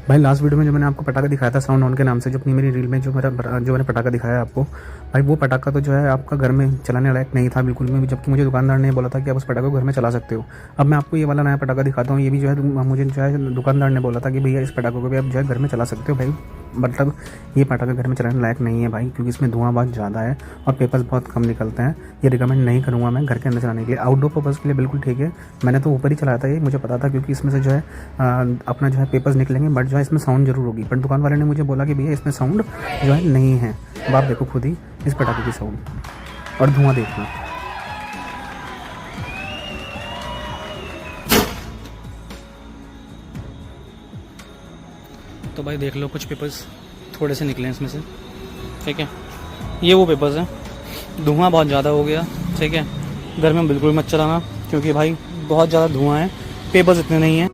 भाई last video में जो मैंने आपको पटाखा दिखाया था साउंड ऑन के नाम से, जो अपनी मेरी रील में जो मैंने पटाखा दिखाया आपको, भाई वो पटाखा तो जो है आपका घर में चलाने लायक नहीं था बिल्कुल भी, जबकि मुझे दुकानदार ने बोला था कि आप उस पटाखे को घर में चला सकते हो। अब मैं आपको ये वाला नया पटाखा दिखाता हूँ। ये भी जो है मुझे जो है दुकानदार ने बोला था कि भैया इस पटाखे को भी आप जो है घर में चला सकते हो। भाई मतलब ये पटाखा घर में चलाने लायक नहीं है भाई, क्योंकि इसमें धुआं बहुत ज़्यादा है और पेपर्स बहुत कम निकलते हैं। ये रिकमेंड नहीं करूँगा मैं घर के अंदर चलाने के लिए। आउटडोर पर्पज़ के लिए बिल्कुल ठीक है, मैंने तो ऊपर ही चलाया था, ये मुझे पता था, क्योंकि इसमें से जो है अपना जो है पेपर्स निकलेंगे, बट जो है इसमें साउंड जरूर होगी। बट दुकान वाले ने मुझे बोला कि भैया इसमें साउंड जो है नहीं है। अब आप देखो खुद ही इस पटाखे की साउंड और धुआं देखना। तो भाई देख लो, कुछ पेपर्स थोड़े से निकले हैं इसमें से, ठीक है। ये वो पेपर्स हैं, धुआं बहुत ज़्यादा हो गया, ठीक है। घर में बिल्कुल मत चलाना, क्योंकि भाई बहुत ज़्यादा धुआं है, पेपर्स इतने नहीं हैं।